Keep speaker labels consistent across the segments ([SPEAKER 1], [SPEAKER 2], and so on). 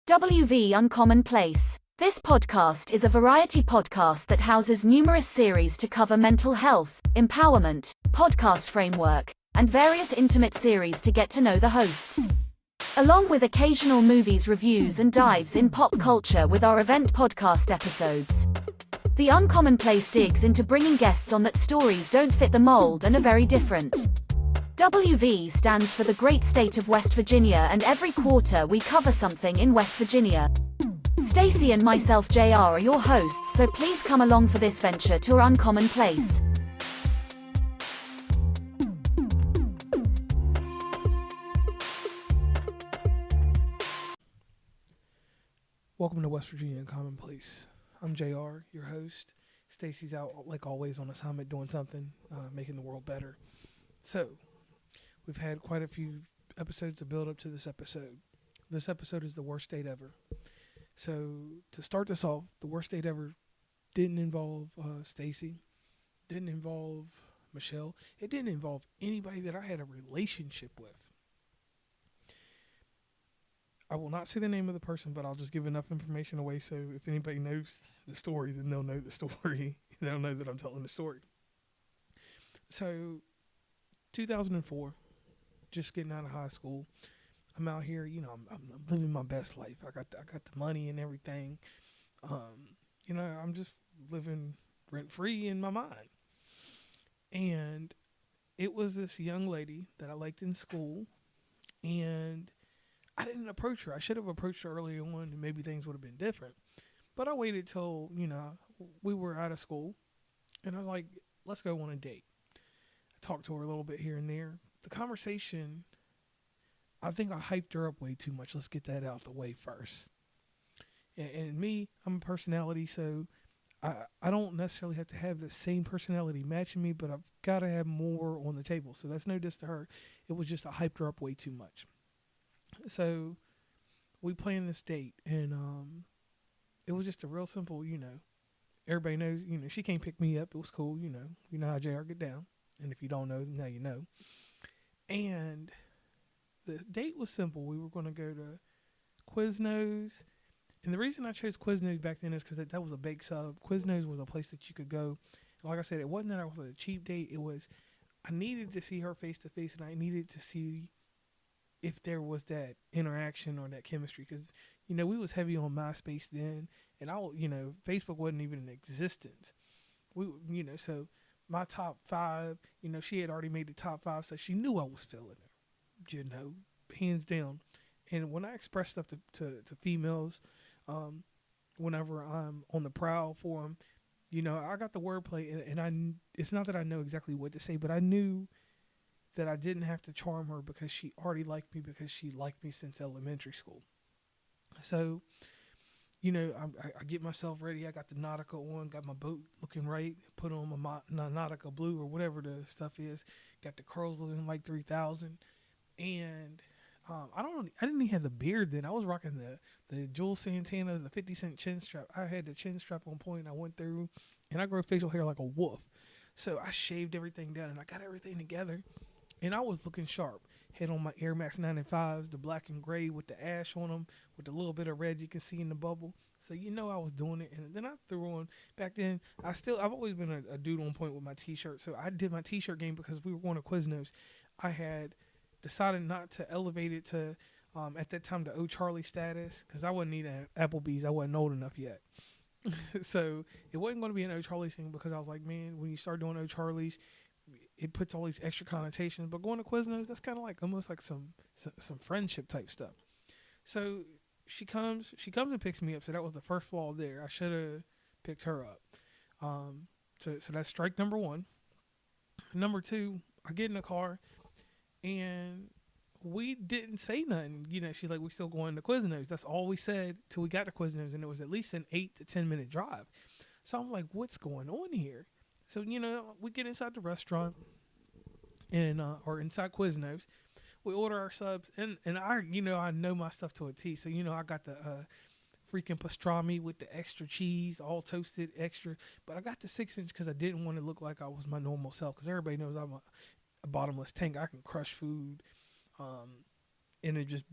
[SPEAKER 1] WV Uncommon Place. This podcast is a variety podcast that houses numerous series to cover mental health, empowerment, podcast framework, and various intimate series to get to know the hosts. Along with occasional movies reviews and dives in pop culture with our event podcast episodes. The Uncommon Place digs into bringing guests on that stories don't fit the mold and are very different. WV stands for the great state of West Virginia, and every quarter we cover something in West Virginia. Stacy and myself, JR, are your hosts, so please come along for this venture to our Uncommon Place.
[SPEAKER 2] Welcome to West Virginia Uncommon Place. I'm JR, your host. Stacy's out, like always, on assignment doing something, making the world better. So, we've had quite a few episodes to build up to this episode. This episode is the worst date ever. So, to start this off, the worst date ever didn't involve Stacy, didn't involve Michelle. It didn't involve anybody that I had a relationship with. I will not say the name of the person, but I'll just give enough information away so if anybody knows the story, then they'll know the story. They'll know that I'm telling the story. So, 2004, just getting out of high school. I'm out here, I'm living my best life. I got the money and everything. I'm just living rent-free in my mind. And it was this young lady that I liked in school, and I didn't approach her. I should have approached her early on, and maybe things would have been different. But I waited till, we were out of school, and I was like, let's go on a date. I talked to her a little bit here and there. The conversation, I think I hyped her up way too much. Let's get that out the way first. And me, I'm a personality, so I don't necessarily have to have the same personality matching me, but I've got to have more on the table. So that's no diss to her. It was just I hyped her up way too much. So we planned this date, and it was just a real simple, everybody knows, she can't pick me up. It was cool, you know how JR get down. And if you don't know, now you know. And the date was simple. We were going to go to Quiznos. And the reason I chose Quiznos back then is because that was a bake sub. Quiznos was a place that you could go. And like I said, it wasn't that I was a cheap date. It was I needed to see her face to face, and I needed to see if there was that interaction or that chemistry. Because, we was heavy on MySpace then. And Facebook wasn't even in existence. So my top 5, she had already made the top 5, so she knew I was feeling her, hands down. And when I express stuff to females, whenever I'm on the prowl for them, I got the wordplay, and it's not that I know exactly what to say, but I knew that I didn't have to charm her because she already liked me, because she liked me since elementary school. So, I get myself ready. I got the Nautica on, got my boat looking right, put on my Nautica blue or whatever the stuff is, got the curls looking like 3000. And I didn't even have the beard then. I was rocking the Jules Santana, the 50 Cent chin strap. I had the chin strap on point. I went through, and I grew facial hair like a wolf. So I shaved everything down, and I got everything together. And I was looking sharp. Had on my Air Max 95s, the black and gray with the ash on them, with a little bit of red you can see in the bubble. So I was doing it. And then I threw on, back then, I've always been a dude on point with my T-shirt. So I did my T-shirt game because we were going to Quiznos. I had decided not to elevate it to, at that time, the O'Charlie status, because I wasn't eating Applebee's. I wasn't old enough yet. So it wasn't going to be an O'Charlie thing, because I was like, man, when you start doing O'Charlie's, it puts all these extra connotations. But going to Quiznos, that's kind of like almost like some friendship type stuff. So she comes and picks me up. So that was the first flaw there. I should have picked her up. So that's strike number 1. Number 2, I get in the car, and we didn't say nothing. She's like, we still going to Quiznos. That's all we said till we got to Quiznos, and it was at least an 8 to 10 minute drive. So I'm like, what's going on here? So, we get inside the restaurant, and or inside Quiznos. We order our subs, and I know my stuff to a T. So, I got the freaking pastrami with the extra cheese, all toasted, extra. But I got the 6-inch because I didn't want to look like I was my normal self, because everybody knows I'm a bottomless tank. I can crush food, and it just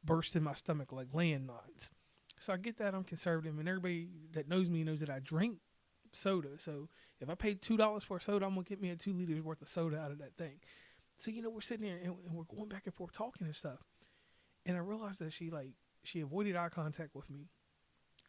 [SPEAKER 2] burst in my stomach like landmines. So I get that I'm conservative, and everybody that knows me knows that I drink soda. So if I paid $2 for a soda, I'm gonna get me a 2 liters worth of soda out of that thing. So we're sitting there and we're going back and forth talking and stuff, and I realized that she avoided eye contact with me.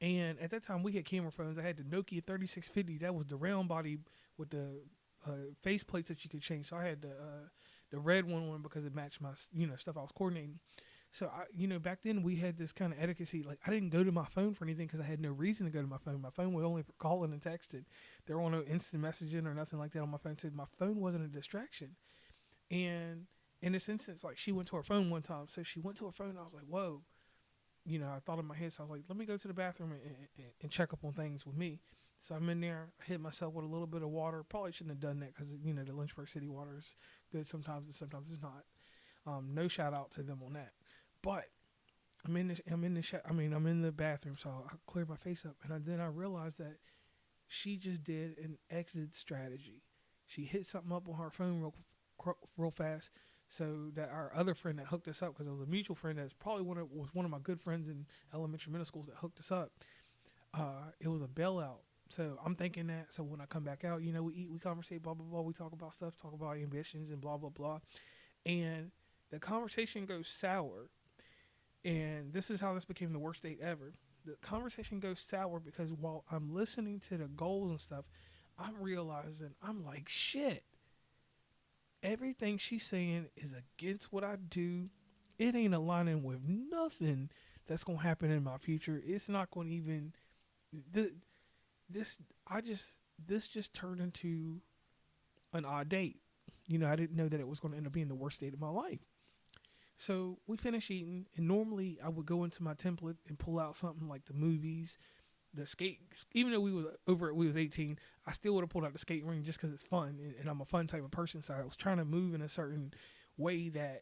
[SPEAKER 2] And at that time, we had camera phones. I had the Nokia 3650. That was the round body with the face plates that you could change. So I had the red one because it matched my stuff I was coordinating. So back then we had this kind of etiquette. Like, I didn't go to my phone for anything because I had no reason to go to my phone. My phone was only for calling and texting. There were no instant messaging or nothing like that on my phone. So my phone wasn't a distraction. And in this instance, like, she went to her phone one time. So she went to her phone, and I was like, whoa. I thought in my head, so I was like, let me go to the bathroom and check up on things with me. So I'm in there, I hit myself with a little bit of water. Probably shouldn't have done that because, the Lynchburg City water is good sometimes and sometimes it's not. No shout out to them on that. But I'm in the bathroom, so I cleared my face up. And then I realized that she just did an exit strategy. She hit something up on her phone real fast. So that our other friend that hooked us up, because it was a mutual friend that's probably was one of my good friends in elementary middle schools that hooked us up. It was a bailout. So I'm thinking that. So when I come back out, we eat, we conversate, blah blah blah. We talk about stuff, talk about ambitions and blah blah blah. And the conversation goes sour. And this is how this became the worst date ever. The conversation goes sour because while I'm listening to the goals and stuff, I'm realizing I'm like, shit. Everything she's saying is against what I do. It ain't aligning with nothing that's going to happen in my future. It's not going to even... This just turned into an odd date. I didn't know that it was going to end up being the worst date of my life. So we finished eating, and normally I would go into my template and pull out something like the movies, the skate. Even though we was 18, I still would have pulled out the skate ring just because it's fun, and I'm a fun type of person. So I was trying to move in a certain way that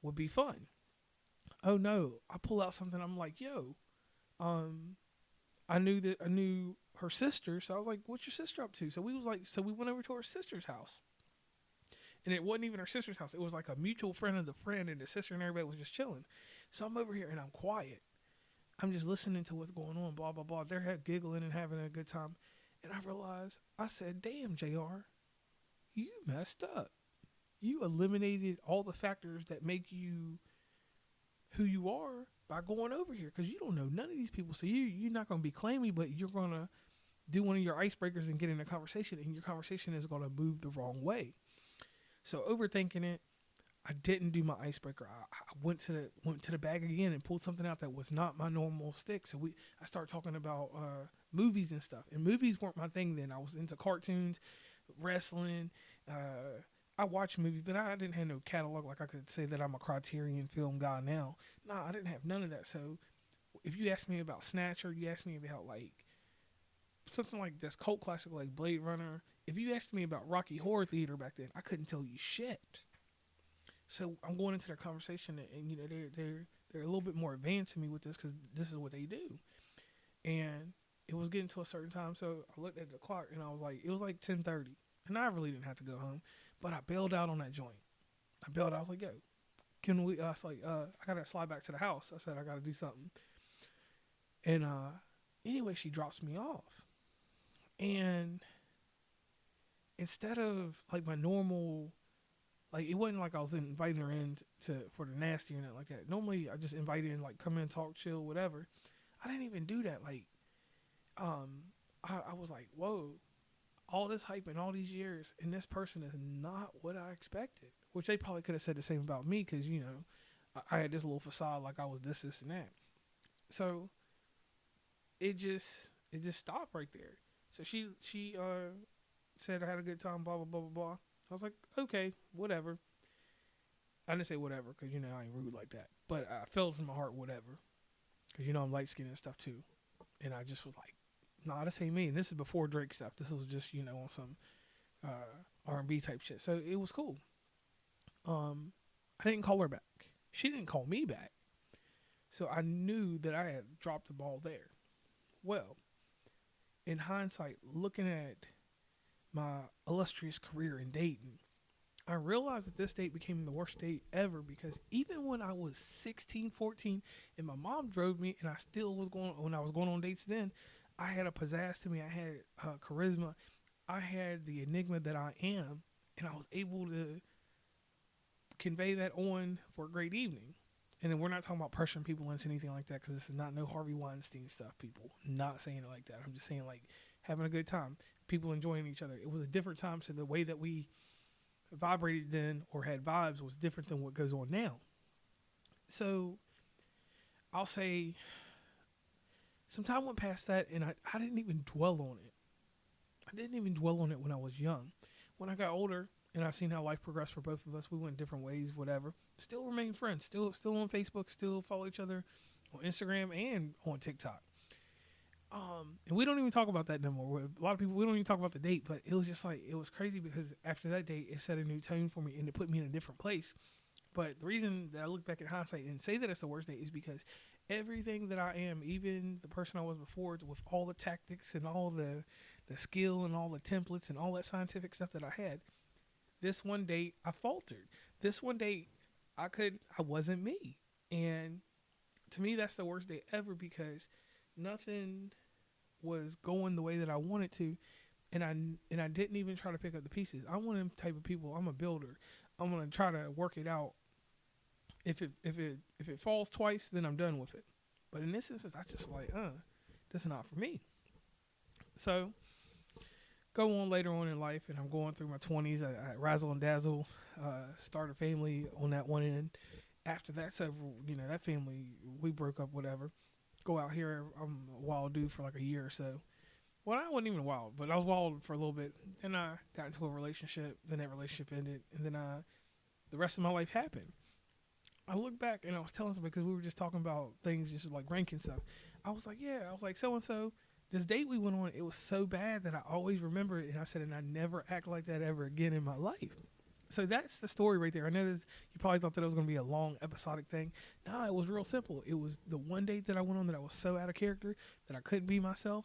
[SPEAKER 2] would be fun. Oh no, I pull out something. I'm like, yo, I knew her sister, so I was like, what's your sister up to? So we went over to her sister's house. And it wasn't even her sister's house. It was like a mutual friend of the friend, and the sister and everybody was just chilling. So I'm over here and I'm quiet. I'm just listening to what's going on, blah, blah, blah. They're giggling and having a good time. And I realized, I said, damn, JR, you messed up. You eliminated all the factors that make you who you are by going over here, because you don't know none of these people. So you're not going to be claiming, but you're going to do one of your icebreakers and get in a conversation, and your conversation is going to move the wrong way. So overthinking it, I didn't do my icebreaker. I went to the bag again and pulled something out that was not my normal stick. So I started talking about movies and stuff. And movies weren't my thing then. I was into cartoons, wrestling. I watched movies, but I didn't have no catalog like I could say that I'm a Criterion film guy now. Nah, I didn't have none of that. So if you ask me about Snatcher, you ask me about like something like this cult classic like Blade Runner. If you asked me about Rocky Horror Theater back then, I couldn't tell you shit. So I'm going into their conversation, and they're a little bit more advanced to me with this because this is what they do. And it was getting to a certain time, so I looked at the clock and I was like, it was like 10:30, and I really didn't have to go home, but I bailed out on that joint. I was like, yo, can we? I was like, I gotta slide back to the house. I said I gotta do something. And anyway, she drops me off, and instead of like my normal, like, it wasn't like I was inviting her in for the nasty or nothing like that. Normally I just invite in, like, come in, talk, chill, whatever. I didn't even do that. Like, I was like, whoa, all this hype in all these years, and this person is not what I expected. Which they probably could have said the same about me, because I had this little facade like I was this and that. So it just stopped right there. So she said I had a good time, blah, blah, blah, blah, blah. I was like, okay, whatever. I didn't say whatever because, I ain't rude like that. But I felt from my heart, whatever. Because, I'm light-skinned and stuff, too. And I just was like, nah, this ain't me. And this is before Drake stuff. This was just, on some R&B type shit. So it was cool. I didn't call her back. She didn't call me back. So I knew that I had dropped the ball there. Well, in hindsight, looking at my illustrious career in dating, I realized that this date became the worst date ever because even when I was 16, 14, and my mom drove me, and I still was when I was going on dates then, I had a pizzazz to me. I had charisma. I had the enigma that I am, and I was able to convey that on for a great evening. And then we're not talking about pressuring people into anything like that, because this is not no Harvey Weinstein stuff, people. Not saying it like that. I'm just saying, like, having a good time, people enjoying each other. It was a different time, so the way that we vibrated then or had vibes was different than what goes on now. So I'll say some time went past that, and I didn't even dwell on it. I didn't even dwell on it when I was young. When I got older and I seen how life progressed for both of us, we went different ways, whatever. Still remain friends. Still on Facebook. Still follow each other on Instagram and on TikTok. And we don't even talk about that no more. A lot of people, we don't even talk about the date, but it was just like, it was crazy because after that date, it set a new tone for me and it put me in a different place. But the reason that I look back in hindsight and say that it's the worst date is because everything that I am, even the person I was before, with all the tactics and all the skill and all the templates and all that scientific stuff that I had, this one date I faltered. This one date I wasn't me. And to me, that's the worst date ever because nothing was going the way that I wanted to, and I didn't even try to pick up the pieces. I'm one of them type of people. I'm a builder. I'm gonna try to work it out. If it falls twice, then I'm done with it. But in this instance, I just like, this is not for me. So go on later on in life, and I'm going through my 20s. I razzle and dazzle, start a family on that one end. After that, that family, we broke up, whatever. Go out here, I'm a wild dude for like a year or so. Well, I wasn't even wild, but I was wild for a little bit. Then I got into a relationship, then that relationship ended, and then the rest of my life happened. I look back, and I was telling somebody, because we were just talking about things, just like ranking stuff. I was like, so-and-so, this date we went on, it was so bad that I always remember it, and I said, and I never act like that ever again in my life. So that's the story right there. I know you probably thought that it was going to be a long episodic thing. No, it was real simple. It was the one date that I went on that I was so out of character that I couldn't be myself,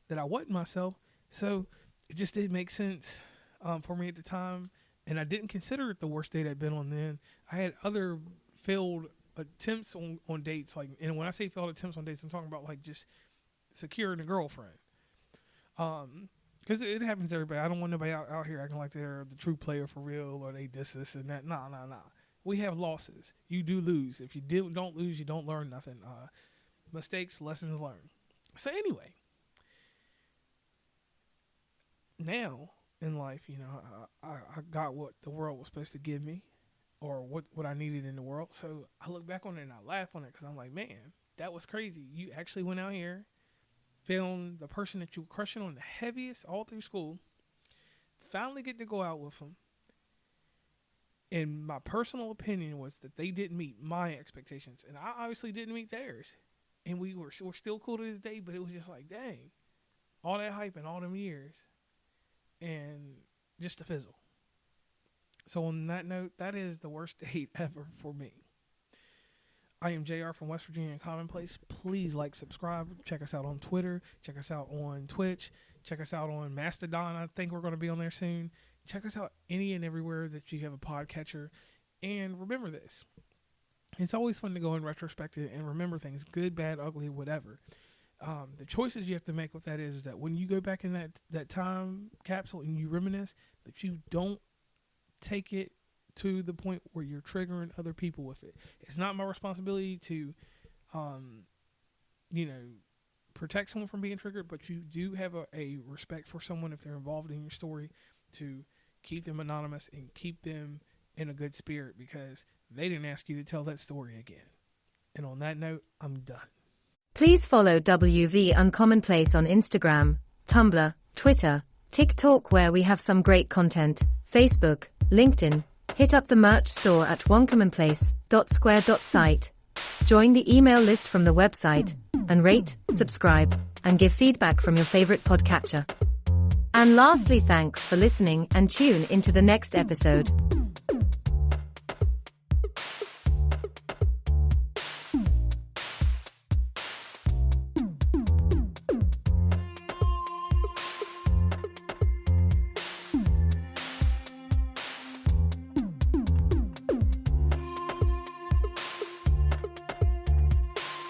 [SPEAKER 2] that I wasn't myself. So it just didn't make sense for me at the time. And I didn't consider it the worst date I'd been on then. I had other failed attempts on dates. And when I say failed attempts on dates, I'm talking about like just securing a girlfriend. Because it happens to everybody. I don't want nobody out here acting like they're the true player for real or they this and that. Nah. We have losses. You do lose. If you don't lose, you don't learn nothing. Mistakes, lessons learned. So anyway, now in life, I got what the world was supposed to give me or what I needed in the world. So I look back on it and I laugh on it because I'm like, man, that was crazy. You actually went out here, found the person that you were crushing on the heaviest all through school, finally get to go out with them. And my personal opinion was that they didn't meet my expectations. And I obviously didn't meet theirs. And we're still cool to this day, but it was just like, dang, all that hype and all them years. And just to fizzle. So on that note, that is the worst date ever for me. I am JR from West Virginia and Commonplace. Please like, subscribe. Check us out on Twitter. Check us out on Twitch. Check us out on Mastodon. I think we're going to be on there soon. Check us out any and everywhere that you have a podcatcher. And remember this. It's always fun to go in retrospective and remember things, good, bad, ugly, whatever. The choices you have to make with that is that when you go back in that time capsule and you reminisce, that you don't take it to the point where you're triggering other people with it. It's not my responsibility to, protect someone from being triggered, but you do have a respect for someone if they're involved in your story to keep them anonymous and keep them in a good spirit because they didn't ask you to tell that story again. And on that note, I'm done.
[SPEAKER 3] Please follow WV Uncommonplace on Instagram, Tumblr, Twitter, TikTok where we have some great content, Facebook, LinkedIn. Hit up the merch store at oncommonplace.square.site. Join the email list from the website, and rate, subscribe, and give feedback from your favorite podcatcher. And lastly, thanks for listening and tune into the next episode.